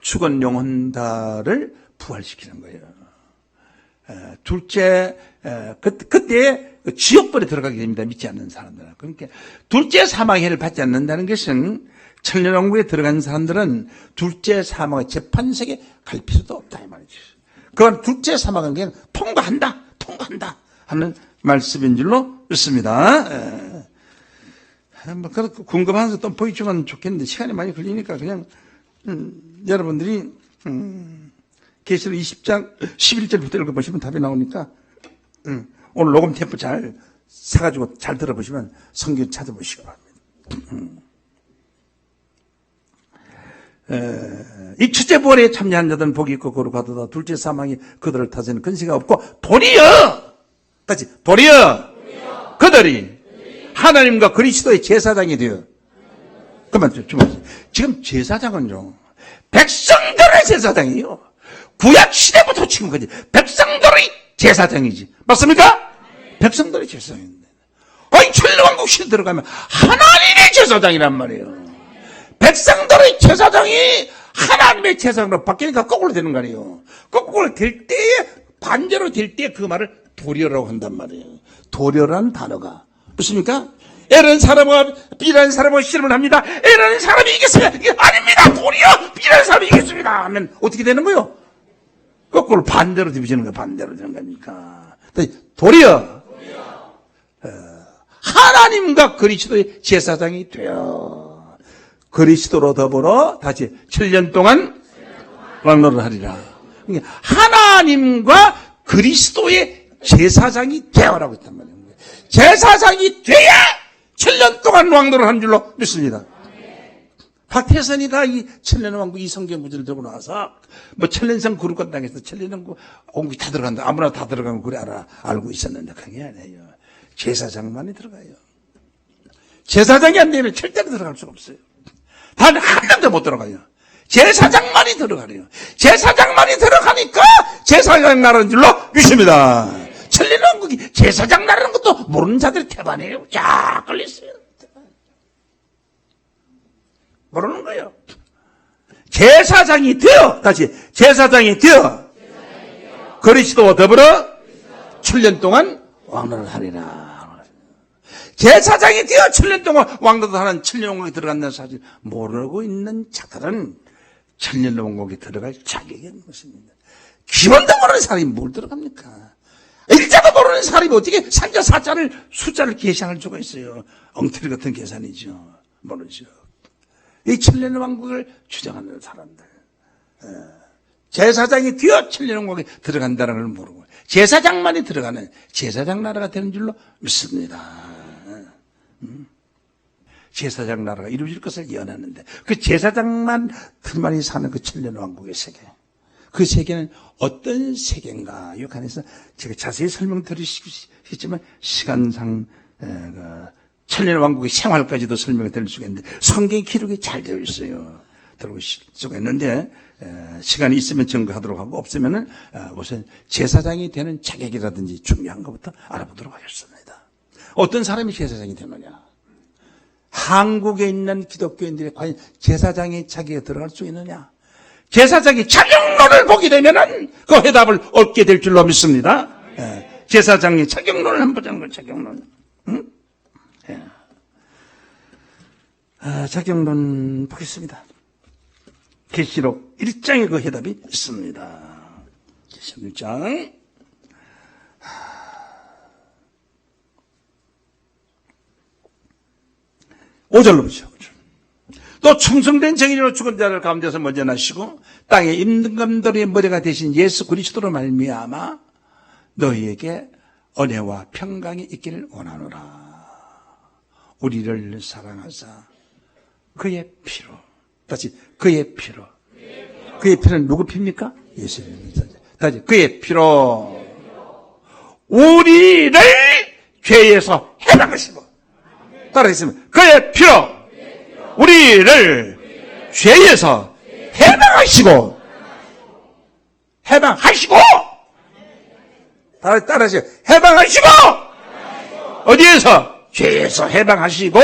죽은 영혼들을 부활시키는 거예요. 그때 지옥불에 들어가게 됩니다. 믿지 않는 사람들은. 그러니까 둘째 사망의 해를 받지 않는다는 것은 천년왕국에 들어간 사람들은 둘째 사망의 재판석에 갈 필요도 없다 이 말이죠. 그건 둘째 사망은 그냥 통과한다 하는 말씀인 줄로 믿습니다. 궁금한 것도 보여주면 좋겠는데 시간이 많이 걸리니까 그냥 여러분들이 계시록 20장 11절부터 읽어보시면 답이 나오니까 오늘 녹음 템포 잘 사가지고 잘 들어보시면 성경 찾아보시기 바랍니다. 이 첫째 부활에 참여한 자들은 복이 있고 거룩하도다. 둘째 사망이 그들을 다스리는 권세가 없고 도리어 그들이 하나님과 그리스도의 제사장이 되어. 그만 지금 제사장은요 백성들의 제사장이에요. 구약 시대부터 지금까지 백성들의 제사장이지. 맞습니까? 백성들의 제사장인데 천년왕국 시대 들어가면 하나님의 제사장이란 말이에요. 백성들의 제사장이 하나님의 제사장으로 바뀌니까 거꾸로 되는 거 아니에요. 거꾸로 될 때에, 반대로 될 때 그 말을 도려라고 한단 말이에요. 도려라는 단어가 무엇입니까? A라는 사람과 B라는 사람과 실험을 합니다. A라는 사람이 이겼습니다. 아닙니다. 도리어 B라는 사람이 이겼습니다 하면 어떻게 되는 거예요? 거꾸로 반대로 뒤집어지는 거예요. 반대로 되는 거니까. 도리어 하나님과 그리스도의 제사장이 되어 그리스도로 더불어 다시 7년 동안 왕노를 하리라. 하나님과 그리스도의 제사장이 되어라고 했단 말이에요. 제사장이 돼야 7년 동안 왕노를 한 줄로 믿습니다. 박태선이가 이 천년왕국 이 성경 구절을 들고 나와서 뭐 천년성 그룹권 당에서 천년왕국 왕국이 다 들어간다. 아무나 다 들어가면 그래 알고 있었는데 그게 아니에요. 제사장만이 들어가요. 제사장이 안 되면 절대로 들어갈 수가 없어요. 단 한 명도 못 들어가요. 제사장만이 들어가래요. 제사장만이 들어가니까 제사장 나라는 줄로 믿습니다. 천년왕국이 제사장 나라는 것도 모르는 자들이 태반이에요. 쫙 걸렸어요. 모르는 거예요. 제사장이 되어 그리스도와 더불어 7년 동안 왕노를 하리라. 제사장이 되어 7년 동안 왕노를 하는 7년 왕국에 들어간다는 사실 모르고 있는 자들은 천년왕국에 들어갈 자격이 없는 것입니다. 기원도 모르는 사람이 뭘 들어갑니까? 일자도 모르는 사람이 어떻게 산자 사자를 숫자를 계산할 수가 있어요? 엉터리 같은 계산이죠. 모르죠. 이 천년왕국을 주장하는 사람들, 제사장이 되어 천년왕국에 들어간다는 걸 모르고 제사장만이 들어가는 제사장 나라가 되는 줄로 믿습니다. 제사장 나라가 이루어질 것을 예언하는데 그 제사장만 들만이 사는 그 천년왕국의 세계, 그 세계는 어떤 세계인가? 이 안에서 제가 자세히 설명드리시겠지만 시간상 천년왕국의 생활까지도 설명이 될 수가 있는데 성경 기록이 잘 되어 있어요. 들어보실 수가 있는데 시간이 있으면 증거하도록 하고 없으면은 우선 제사장이 되는 자격이라든지 중요한 것부터 알아보도록 하겠습니다. 어떤 사람이 제사장이 되느냐? 한국에 있는 기독교인들이 과연 제사장의 자격에 들어갈 수 있느냐? 제사장이 자격론을 보게 되면은 그 해답을 얻게 될 줄로 믿습니다. 제사장이 자격론을 한번 보자는 거예요. 자격론. 응? 자격론 보겠습니다. 계시록 1장에 그 해답이 있습니다. 계시록 1장. 5절로 보시죠. 또 충성된 정의로 죽은 자를 가운데서 먼저 나시고 땅에 임금들의 머리가 되신 예수 그리스도로 말미암아 너희에게 은혜와 평강이 있기를 원하노라. 우리를 사랑하사 그의 피로, 다시 그의 피로. 그의 피는 누구 피입니까? 예수님. 다시 그의 피로 우리를 죄에서 해방하시고, 따라했으면 그의 피로 우리를 죄에서 해방하시고, 따라하세요. 해방하시고, 어디에서? 죄에서 해방하시고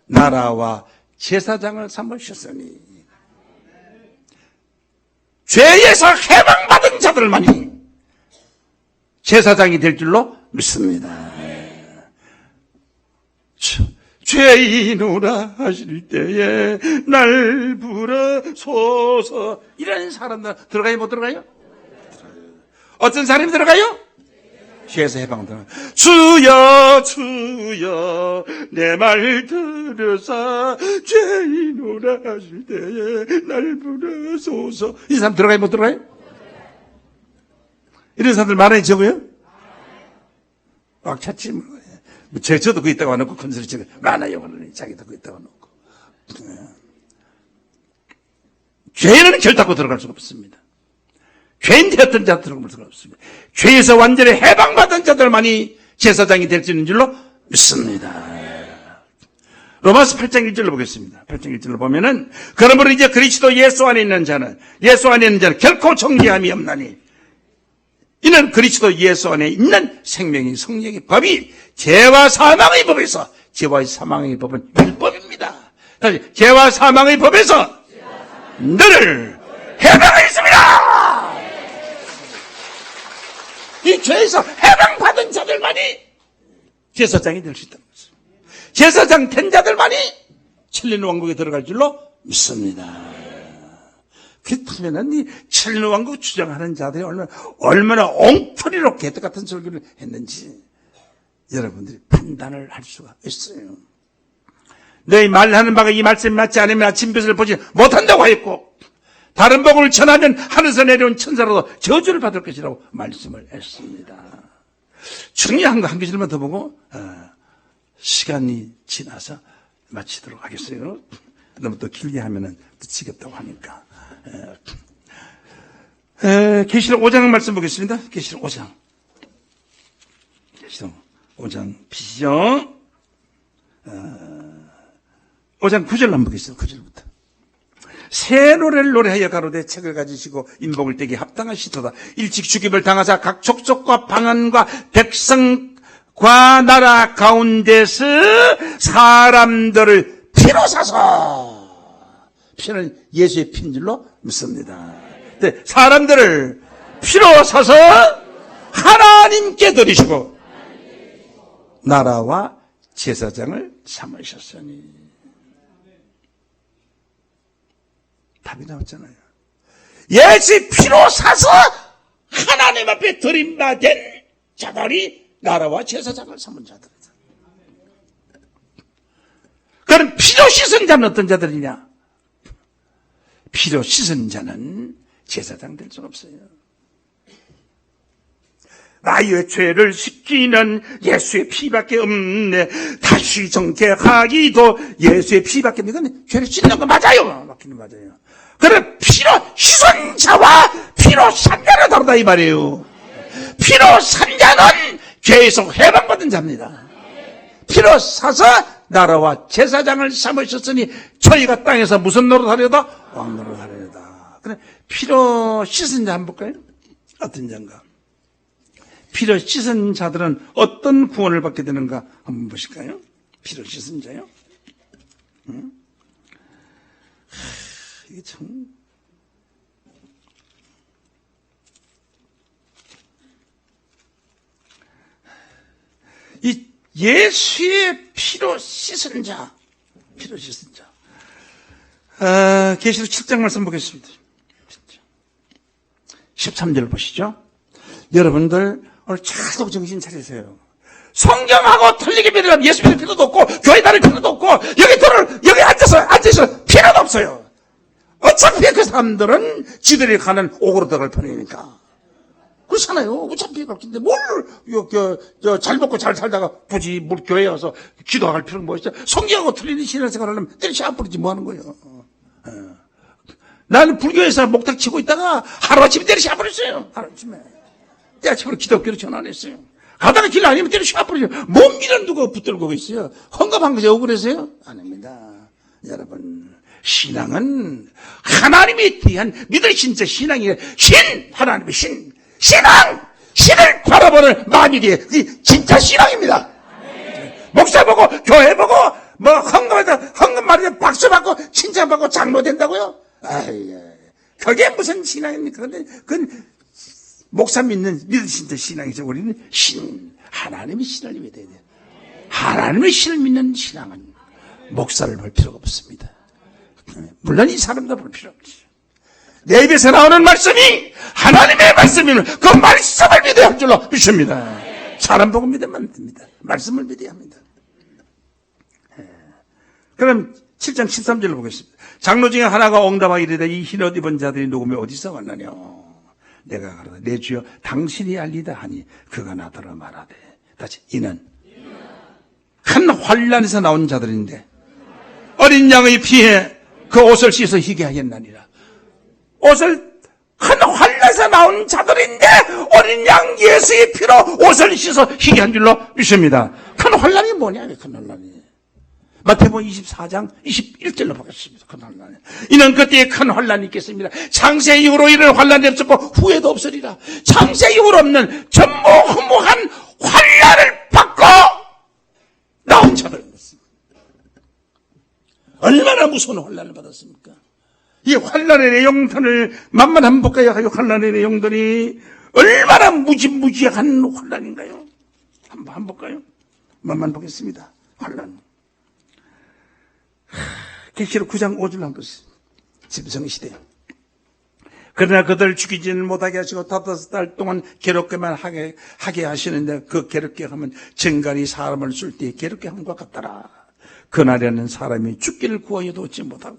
나라와 제사장을 삼으셨으니. 죄에서 해방받은 자들만이 제사장이 될 줄로 믿습니다. 죄인으라 하실 때에 날 부르소서. 이런 사람들 들어가요? 못 들어가요? 어떤 사람이 들어가요? 죄에서 해방 들어가요. 주여 주여 내 말 들으사 죄인으라 하실 때에 날 부르소서. 이 사람 들어가요? 못 들어가요? 이런 사람들 많아요? 적어요? 꽉 찼지 뭐. 저도 그 있다고 해놓고 큰 소리 치고 많아요. 그러니 자기도 그 있다고 해놓고. 죄는 결단코 들어갈 수가 없습니다. 죄인 되었던 자들 들어갈 수가 없습니다. 죄에서 완전히 해방받은 자들만이 제사장이 될 수 있는 줄로 믿습니다. 로마서 8장 1절로 보겠습니다. 8장 1절로 보면은 그러므로 이제 그리스도 예수 안에 있는 자는 결코 정죄함이 없나니 이는 그리스도 예수 안에 있는 생명의 성령의 법이 죄와 사망의 법에서, 죄와 사망의 법은 율법입니다. 다시 죄와 사망의 법에서 너를 해방하였습니다. 이 죄에서 해방받은 자들만이 제사장이 될 수 있다는 것입니다. 제사장 된 자들만이 천년왕국에 들어갈 줄로 믿습니다. 그렇다면 이 천년왕국 주장하는 자들이 얼마나 엉터리로 개떡 같은 설교를 했는지 여러분들이 판단을 할 수가 있어요. 너희 말하는 바가 이 말씀이 맞지 않으면 아침 빛을 보지 못한다고 했고, 다른 복음을 전하면 하늘에서 내려온 천사로도 저주를 받을 것이라고 말씀을 했습니다. 중요한 거 한 가지만 더 보고 시간이 지나서 마치도록 하겠어요. 너무 또 길게 하면은 또 지겹다고 하니까. 계시록 5장 말씀 보겠습니다. 계시록 5장. 계시록 5장 피시죠. 5장 9절 한번 보겠습니다. 9절부터. 새 노래를 노래하여 가로되 책을 가지시고 인복을 떼기 합당하시도다. 일찍 죽임을 당하사 각 족속과 방언과 백성과 나라 가운데서 사람들을 피로 사서, 피는 예수의 피인 줄로 믿습니다. 네, 사람들을 피로 사서 하나님께 드리시고 나라와 제사장을 삼으셨으니. 답이 나왔잖아요. 예수의 피로 사서 하나님 앞에 드림받은 자들이 나라와 제사장을 삼은 자들이다. 그럼 피로 씻은 자는 어떤 자들이냐? 피로 씻은 자는 제사장 될 수 없어요. 나의 죄를 씻기는 예수의 피밖에 없네. 다시 정결하기도 예수의 피밖에 없네. 이건 죄를 씻는 거 맞아요. 맞기는 맞아요. 그래 피로 씻은 자와 피로 산 자는 다르다 이 말이에요. 피로 산 자는 죄에서 해방받은 자입니다. 피로 사서 나라와 제사장을 삼으셨으니 저희가 땅에서 무슨 노릇하려다? 왕 노릇하려다. 그래 피로 씻은 자 한번 볼까요? 어떤 자인가? 피로 씻은 자들은 어떤 구원을 받게 되는가 한번 보실까요? 피로 씻은 자요? 이게 참. 이 예수의 피로 씻은 자, 피로 씻은 자. 계시록 7장 말씀 보겠습니다. 13절 보시죠. 여러분들 오늘 잘 정신 차리세요. 성경하고 틀리게 믿으려면 예수 믿을 필요도 없고 교회 다닐 필요도 없고 여기 앉아서 필요도 없어요. 어차피 그 사람들은 지들이 가는 옥으로 들어갈 편이니까. 그렇잖아요. 어차피 그렇긴데 잘 먹고 잘 살다가 굳이 교회에 와서 기도할 필요는 뭐 있어요. 성경하고 틀리는 신앙생활 하려면 때리시 안 부르지 뭐 하는 거예요. 나는 불교에서 목탁 치고 있다가 하루아침에 때리시 안 부르어요. 하루아침에. 때아침으로 기독교로 전환했어요. 가다가 길 아니면 때리시 안 부르죠. 몸 밀은 누가 붙들고 있어요. 헝갑한 거죠. 억울해서요? 아닙니다. 여러분. 신앙은 하나님에 대한 믿으신 자 신앙이에요. 하나님의 신을 바라보는 마음이기에 진짜 신앙입니다. 목사 보고 교회 보고 뭐 헌금 말이야 박수 받고 칭찬받고 장로 된다고요? 그게 무슨 신앙입니까? 근데 그건 목사 믿으신 자 신앙이죠. 우리는 하나님의 신을 믿어야 돼요. 하나님의 신을 믿는 신앙은 목사를 볼 필요가 없습니다. 물론 이 사람도 볼 필요 없지. 내 입에서 나오는 말씀이 하나님의 말씀이면 그 말씀을 믿어야 할 줄로 믿습니다. 사람 보고 믿으면 안 됩니다. 말씀을 믿어야 합니다. 그럼 7장 13절을 보겠습니다. 장로 중에 하나가 응답하여 이르되 이 흰옷 입은 자들이 누구며 어디서 왔느냐? 내가 가로되 내 주여 당신이 알리다 하니 그가 나더러 말하되 다시 이는 큰 환난에서 나온 자들인데 어린 양의 피에 그 옷을 씻어 희게 하겠나니라. 옷을 큰 환난에서 나온 자들인데 어린 양 예수의 피로 옷을 씻어 희게 한 줄로 믿습니다. 큰 환난이 뭐냐? 큰 환난이 마태복음 24장 21절로 보겠습니다. 큰 환난이 이는 그때에 큰 환난이 있겠습니다. 창세 이후로 이런 환난이 없었고 후에도 없으리라. 창세 이후로 없는 전무후무한 환난을 받고 나온 자들 얼마나 무서운 환난을 받았습니까? 이 환난의 내용들을 만만 한번 볼까요? 이 환난의 내용들이 얼마나 무지무지한 환난인가요? 한번 볼까요? 만만 보겠습니다. 환난. 계시록 9장 5절 한번 보세요. 짐승시대. 그러나 그들 죽이지는 못하게 하시고 5달 동안 괴롭게만 하게 하시는데 그 괴롭게 하면 정갈이 사람을 쏠 때 괴롭게 함과 같더라. 그날에는 사람이 죽기를 구하여도 얻지 못하고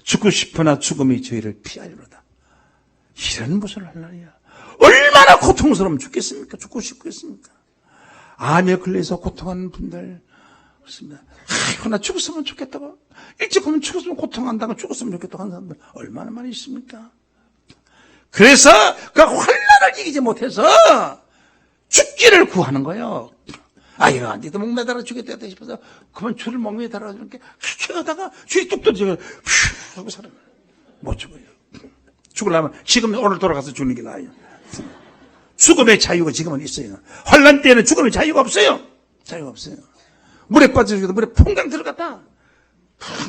죽고 싶으나 죽음이 저희를 피하리로다. 이런 무슨 환난이야. 얼마나 고통스러우면 죽겠습니까? 죽고 싶겠습니까? 암에 걸려서 고통하는 분들 그렇습니다. 아이고 나 죽었으면 좋겠다고 일찍 하면 죽었으면 고통한다고 죽었으면 좋겠다고 하는 사람들 얼마나 많이 있습니까? 그래서 그 환난을 이기지 못해서 죽기를 구하는 거예요. 아이가 니도 목 매달아 죽겠다 싶어서 그만 줄을 목 매달아 이렇게 하다가 줄이 뚝 떨어지고 후 하고 살아요. 못 죽어요. 죽으려면 지금 오늘 돌아가서 죽는 게 나아요. 죽음의 자유가 지금은 있어요. 환난 때는 죽음의 자유가 없어요. 자유가 없어요. 물에 빠져 죽어도 물에 퐁당 들어갔다.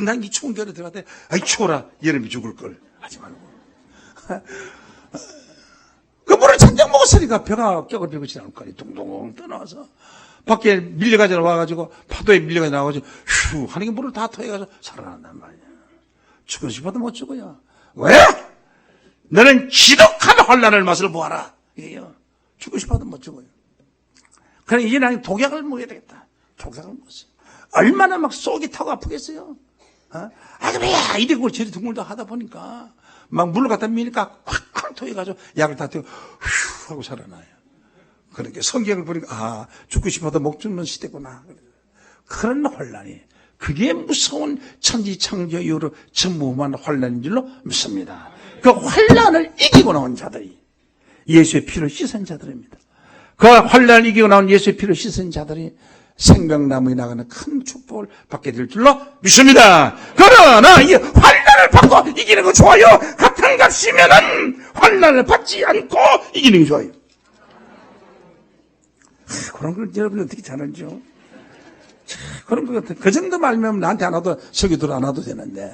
난 이 추운 겨울에 들어갔다. 아이 추워라. 여름이 죽을 걸 하지 말고. 그 물을 잔뜩 먹었으니까 배가 격을 펴고 지나올 거니 둥둥 떠나와서 밖에 밀려가지 와가지고 파도에 밀려가지 나와가지고 휴 하는 게 물을 다 토해가지고 살아난단 말이야. 죽고 싶어도 못 죽어요. 왜? 너는 지독한 환난을 맛을 보아라. 이게요. 죽고 싶어도 못 죽어요. 그래, 이제 나는 독약을 먹어야 되겠다. 독약을 먹었어요. 얼마나 막 속이 타고 아프겠어요? 그래야! 이러고 저리 둥글다 하다 보니까 막 물을 갖다 미니까 콱콱 토해가지고 약을 다 떼고 휴 하고 살아나요. 그러니까 성경을 보니까 죽고 싶어도 못 죽는 시대구나. 그런 혼란이, 그게 무서운 천지창조 이후로 전무후무한 혼란인 줄로 믿습니다. 그 혼란을 이기고 나온 자들이 예수의 피로 씻은 자들입니다. 그 혼란을 이기고 나온 예수의 피로 씻은 자들이 생명나무에 나가는 큰 축복을 받게 될 줄로 믿습니다. 그러나 이 환난을 받고 이기는 거 좋아요. 같은 값이면은 환난을 받지 않고 이기는 게 좋아요. 그런 걸 여러분 어떻게 잘하죠? 그런 거 같아. 그 정도 말면 나한테 안 와도 설교들 안 와도 되는데.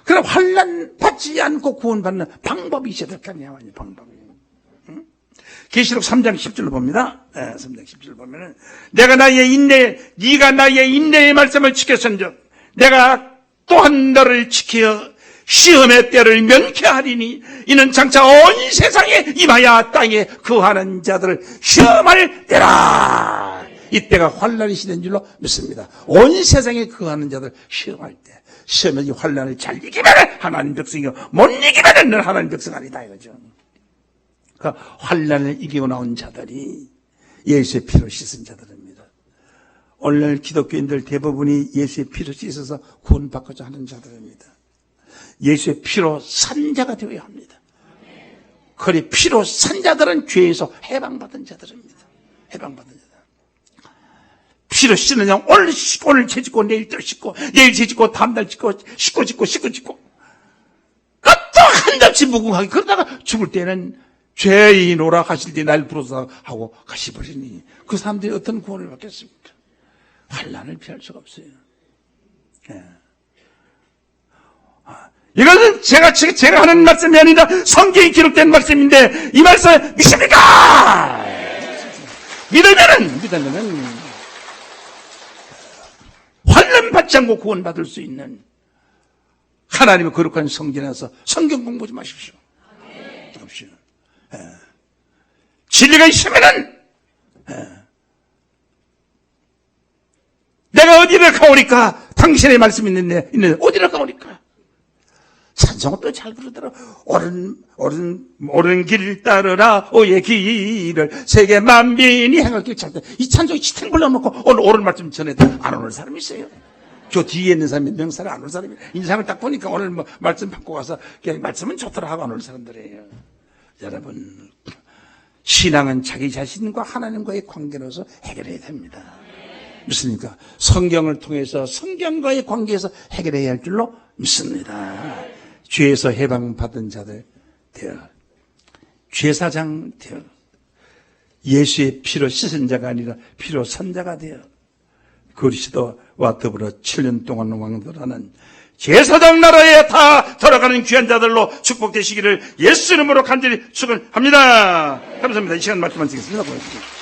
그럼 환난 받지 않고 구원받는 방법이 있어야 될 거 아니야, 방법이. 계시록 3장 10절로 봅니다. 3장 10절 보면은, 네가 나의 인내의 말씀을 지켰은즉 내가 또한 너를 지켜 시험의 때를 면케하리니 이는 장차 온 세상에 임하여 땅에 거하는 자들을 시험할 때라. 이때가 환난의 시대인 줄로 믿습니다. 온 세상에 거하는 자들 시험할 때, 시험의 이 환난을 잘 이기면 하나님 백성이고 못 이기면 넌 하나님 백성 아니다 이거죠. 그 환난을 이기고 나온 자들이 예수의 피로 씻은 자들입니다. 오늘날 기독교인들 대부분이 예수의 피로 씻어서 구원받고자 하는 자들입니다. 예수의 피로 산 자가 되어야 합니다. 그리 피로 산 자들은 죄에서 해방받은 자들입니다. 해방받은 자들. 피로 씻느냐, 오늘 죄짓고 내일 또 씻고 내일 죄짓고 다음날 씻고 씻고 또 한 잡씩 무궁하게 그러다가 죽을 때는 죄인 오라 하실 때 날 부르사 하고 가시버리니 그 사람들이 어떤 구원을 받겠습니까? 환난을 피할 수가 없어요. 예. 이것은 제가 하는 말씀이 아니라 성경에 기록된 말씀인데 이 말씀 믿습니까? 믿으면은 환난 받지 않고 구원받을 수 있는 하나님의 거룩한 성전에서 성경 공부 좀 하십시오. 진리가 있으면은 내가 어디를 가오니까 당신의 말씀이 있는데 어디를 가오니까 찬송은 또 잘 부르더라. 옳은 길 따르라 오의 길을 세계 만민이 행할 길 찾다. 이 찬송이 치팅 불러놓고 오늘 옳은 말씀 전해도 안 오는 사람이 있어요. 저 뒤에 있는 사람이 명사를 안 오는 사람이 인상을 딱 보니까 오늘 뭐 말씀 받고 가서 그냥 말씀은 좋더라 하고 안 오는 사람들이에요. 여러분, 신앙은 자기 자신과 하나님과의 관계로서 해결해야 됩니다. 믿습니까? 성경을 통해서 성경과의 관계에서 해결해야 할 줄로 믿습니다. 죄에서 해방받은 자들 되어 죄사장 되어 예수의 피로 씻은 자가 아니라 피로 산 자가 되어 그리스도와 더불어 7년 동안 왕들하는 제사장 나라에 다 돌아가는 귀한 자들로 축복되시기를 예수 이름으로 간절히 축원합니다. 감사합니다. 이 시간 말씀만 드리겠습니다. 고맙습니다.